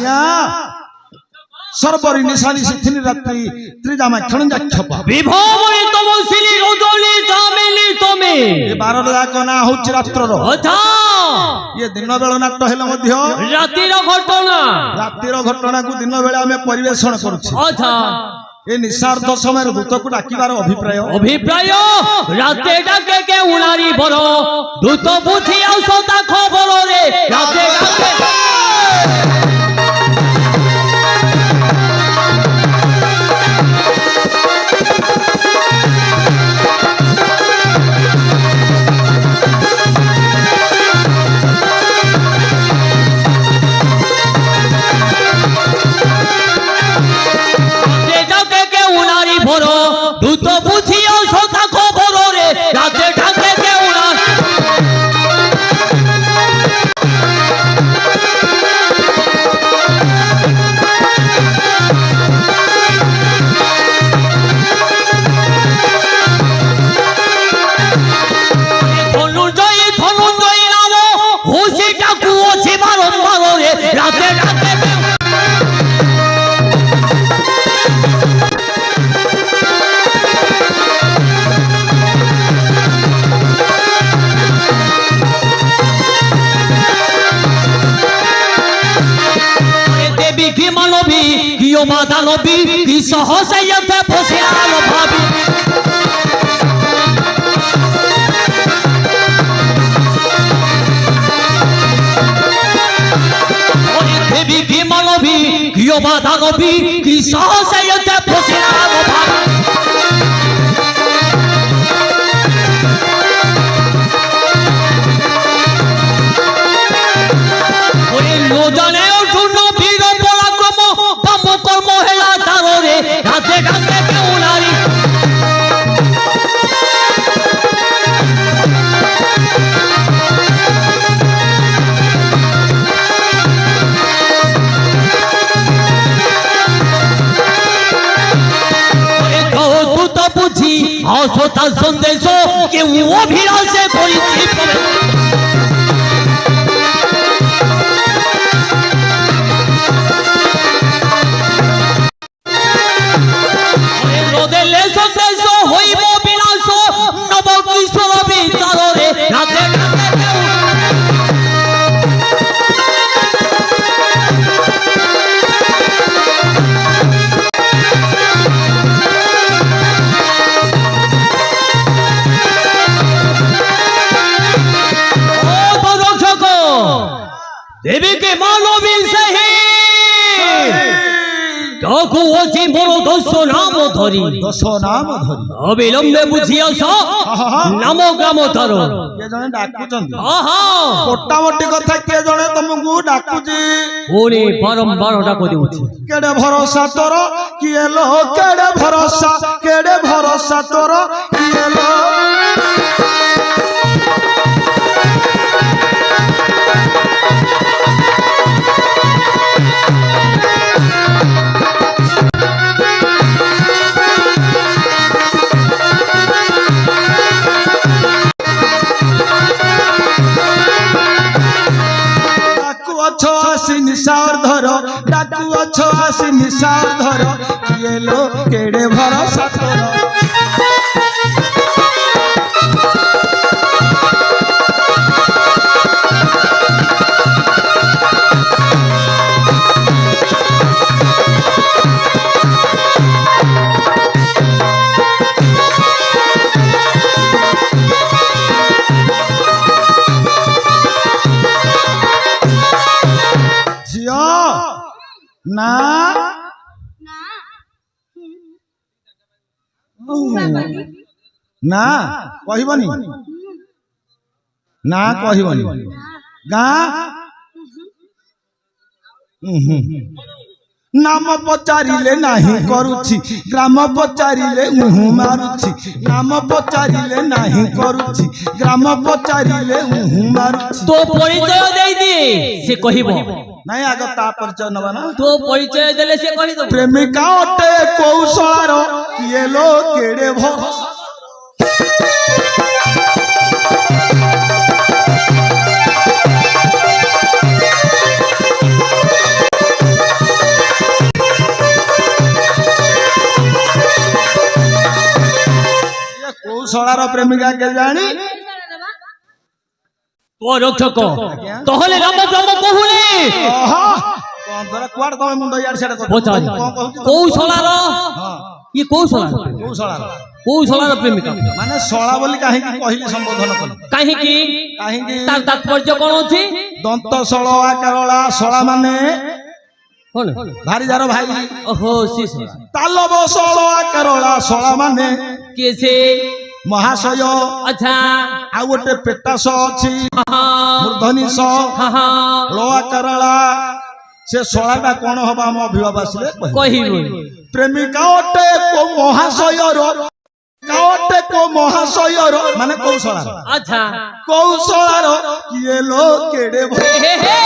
आज्ञा सर्वरी निशानी सिथिनी रात्रि त्रिजामा क्षणजाक्षप विभवरी तमसिली रोदली चामेली तमे ये 12 जाक ना होछि रात्रर अच्छा ये दिन बेला नाट्य हेले मध्य रातिर घटना को दिन बेला हमें परिवेषण करूछि अच्छा ए निशार्थ समय दूत को डाकिबार अभिप्राय राते डाके के उणारी बरो दूत बुझी औषधा खबर रे राते डाके दूत बुझियो सोता खबर रे राते ढाके के उड़ा धनुंजय नाम हुसी डाकू अछि बारंबार रे राते ढाके के की मानवी की मादानवी की सहसयते फसियाल भाबी देवी की मानवी की मादानवी की सहसयते फसियाल भाबी ओए नो जाने राते ढाके के उणारी तू तो बुझी औषधा संदेश के वो अभिलाषे करी देवी के मानवी सही तकु अछि मोर दश नाम धरी अविलंबे बुझियो नाम ग्राम तारो के जने डाकुचंदी मोटा मोटी कथा के जने तुमको डाकुची ओरे बारंबार डाको देउछि केडे भरोसा तोर किए लो केडे भरोसा तोर किए लो निशार धर डाकू अच्छो आसी निशार धर किए लो केड़े भरोसा तोर ना ना कहबनी ना कहबनी गा नाम पचारिले नाही करूछि ग्राम पचारिले उहु मारुछि नाम पचारिले नाही करूछि ग्राम पचारिले उहु मारुछि तो परिचय देई दे से कहिबो नहीं आगे ता परिचय नबा ना तो परिचय देले से कहि दो प्रेमिका ओटे कौशलार किए लो केड़े भरोसा ଶଳାର ପ୍ରେମିକା କେ ଜାଣି তো রক্ষক তাহলে রাম রাম কহুলে ধরা কুଆଡେ ତମେ ମୁଣ୍ଡ ଇଆଡେ ସିଆଡେ କରୁଛ? পচারি କଣ କହୁଛୁ? কৌশলার ই কৌশলার କୋଉ ଶଳାର? কৌশলার প্রেমিকা ମାନେ ଶଳା ବୋଲି କାହିଁକି କହିଲି ସମ୍বোଧନ କଲି? কাহিকি କାହିଁକି তার তাৎপর্য কোন ଅଛି ଦନ୍ତ ଶଳ ଆକାରଳା ଶଳା ମାନେ কোন ଭାରି ଯାର ଭାଇ ওহো সিস ତାଲବ ଶଳ ଆକାରଳା ଶଳା ମାନେ কেসে ମହାଶୟ আচ্ছা ଆଉ ଗୋଟେ ପେଟାସ ଅଛି হা ମୂର୍ଧନି ସ হা ଳ ଆକାରଳା ସେ ଶଳାଟା କଣ ହବ ଆମ ଅଭିଭାବ ଆସିଲେ କହିବେ। কহিবি ପ୍ରେମିକା ଅଟେ କୋଉ ମହାଶୟର ଅଟେ କୋଉ ମହାଶୟର ମାନେ କୋଉ ଶଳାର আচ্ছা କୋଉ ଶଳାର କିଏ ଲୋ କେଡେ ଭଲ হে হে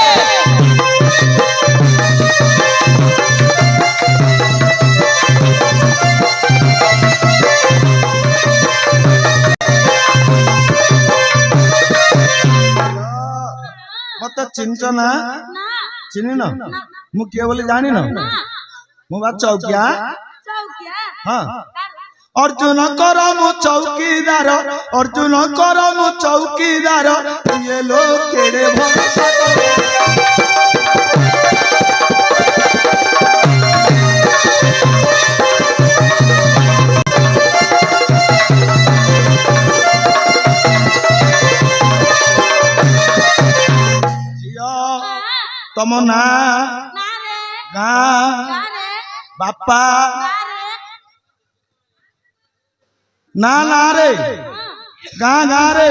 ମତେ ଚିହ୍ନିଛ ନା ଚିହ୍ନିନ ମୁଁ କିଏ ବୋଲି ଜାଣିନ ମୁଁ ବା ଚୌକିଆ ହଁ ଅର୍ଜୁନ କର ମୁଁ ଚୌକିଦାର ଅର୍ଜୁନ କର ମୁଁ ଚୌକିଦାର କିଏ ଲୋ କେଡେ ଭରସା ତମ ନା ଗାଁ ବାପା ନା ନା ରେ ଗାଁ ଗାଁ ରେ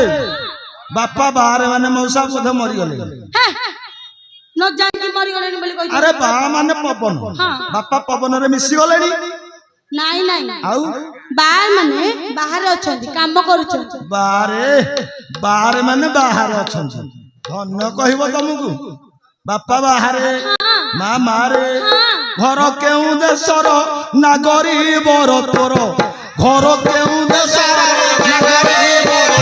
ବାପା ବାହାରେ ମାନେ ମଉସା ବୋଧେ ମରିଗଲେ ଆରେ ବା ମାନେ ପବନ ବାପା ପବନରେ ମିଶିଗଲେଣି ନାଇଁ ନାଇଁ ଆଉ ବାହାର ମାନେ ବାହାରେ ଅଛନ୍ତି କାମ କରୁଛନ୍ତି ବାହାରେ ମାନେ ବାହାରେ ଅଛନ୍ତି ଧନ୍ୟ କହିବ ତମକୁ ବାପା ବାହାରେ ମା ମାରେ ଘର କେଉଁ ଦେଶର ନାଗରିବର ତୋର ଘର କେଉଁ ଦେଶର ନାଗରିବର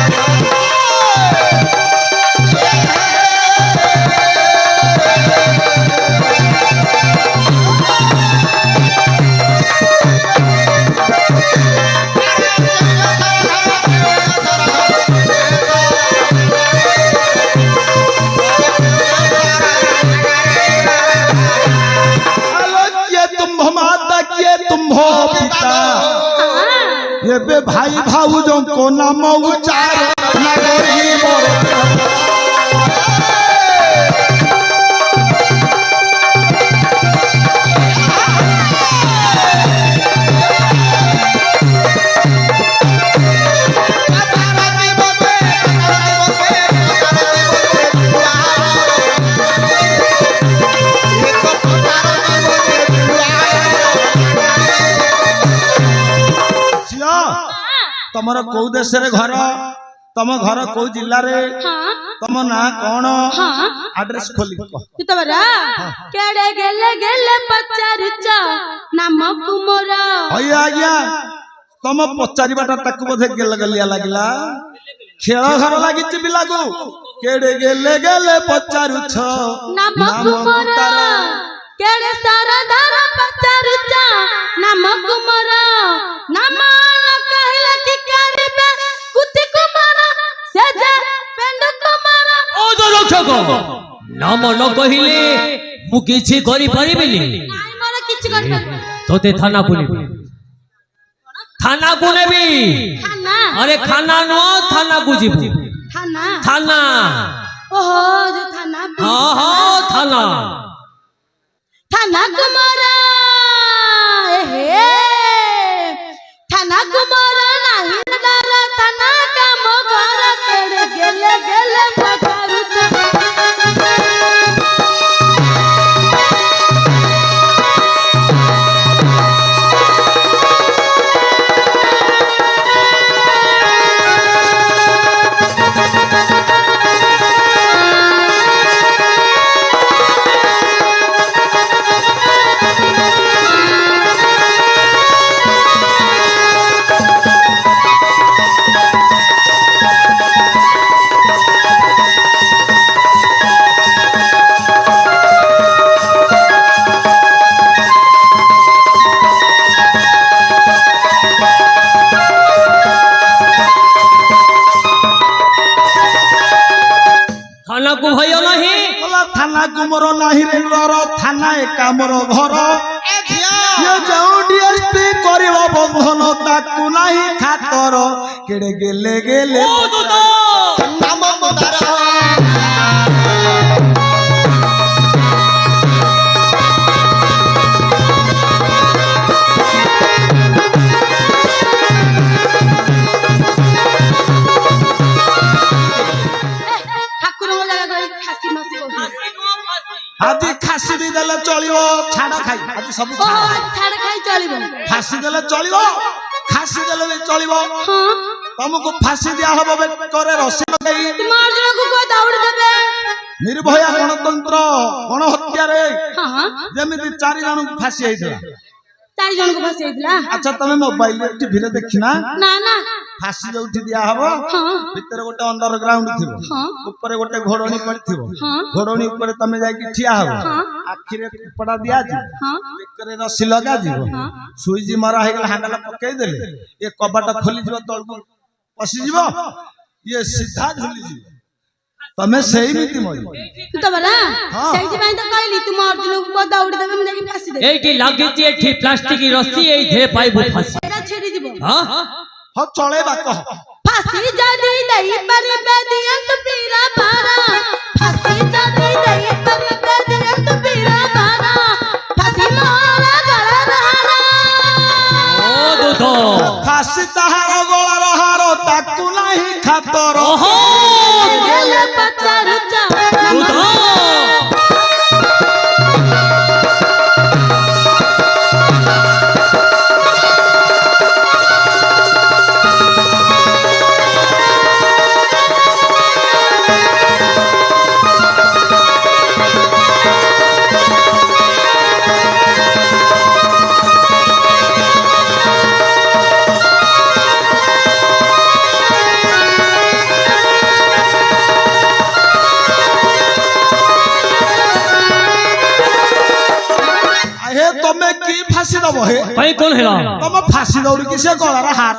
ଏବେ ଭାଇ ଭାଉଜଙ୍କ ନାମ ଉଚ୍ଚାର ନାଗରିବର ତମର କୋଉ ଦେଶରେ ଘର ତମ ଘର କୋଉ ଜିଲ୍ଲାରେ ତମ ନାଁ କଣ ଆଡ୍ରେସ ଖୋଲି କହ କେଡେ ଗେଲେ ଗେଲେ ପଚାରୁଛ ନାମକୁ ମୋର ଆଜ୍ଞା ତମ ପଚାରିବାଟା ତାକୁ ବୋଧେ ଗେଲ ଗେଲିଆ ଲାଗିଲା ଖେଳ ଘର ଲାଗିଛି ପିଲାକୁ କେଡେ ଗେଲେ ଗେଲେ ପଚାରୁଛ ନାମକୁ ମୋର କେଡେ ସରଦାର ପଚାରୁଛ ନାମକୁ ମୋର ନାମ କହିଲେ କି କରିବେ କୁତି କୁମାର ସେ ଯେ ପେଣ୍ଡୁ କୁମାର ও তো রক্ষক নাম ন কহিলে মু কিছু করি পারিবিনি ନାଇଁ ମୋର କିଛି କରିପାରିବି তোতে থানাকু নেবি থানাকু নেবি থানা আরে খানা ন থানাকু ଯିବୁ থানা থানা ওহো যে থানা হ্যাঁ হ্যাঁ থানা থানা কুমার এহে থানা কুমার নাহি ডাল থানা কাম ঘর কেড়ে গেলে গেলে পচারুছ सचिवर थाना कामर घर ए झिया ये जो डीएसपी करिव बंधन ताकू नाही खातर केड़े गेले गेले ओ दूतो नाम मुदार ठाकुर हो जागा गई खासी मासी हो आज खासी भी देले चलियो छाड़ खाई आज सब ओ आज छाड़ खाई चलिबो फांसी देले चलियो खासी देले भी चलियो हां तुमको फांसी दिया हबो करे रस्सी लगाई तुम अर्जुन को को दौड़ देबे निर्भया गणतंत्र गणहत्या रे हां हां जेमिति 4 जन फांसी आइतला 4 जन को फंसे दिला अच्छा तमे मोबाइल टीवी रे देखिना ना ना फांसी जो उठी दिया हबो हां भितर गोटे अंडरग्राउंड थिबो हां ऊपर गोटे घोड़णी पड़थिबो हां घोड़णी ऊपर तमे जाई कि ठिया हबो हां आखि रे कपड़ा दिया जी हां बेकरे रस्सी लगा जीवो हां सुईजी मारा हे गेल हांडल पकई देले ये कबाट खोली जीवो तळको पसी जीवो ये सीधा झुली जीवो तमे सही नीति मई तू तो बला हाँ। सही भाई तो कहली तुम अर्जुन को दौड़ देबे हम जाके फांसी दे एठी लागिची एठी प्लास्टिक रस्सी एई धे पाइबो फांसी एटा छेड़ी दिबो हां हो चलेबा कह फांसी जदी दई पर बेदियंत पीरा पारा फांसी जदी दई पर बेदियंत पीरा पारा फांसी मोरा गला रहारा ओ दूतो फांसी तहार गोला रहारो ताकू नाही खातर ओहो गेले पचार चा दूतो हे तमे की फांसी दबो हे कई कौन हेला तमे फांसी दौड़ी कि से गलार हार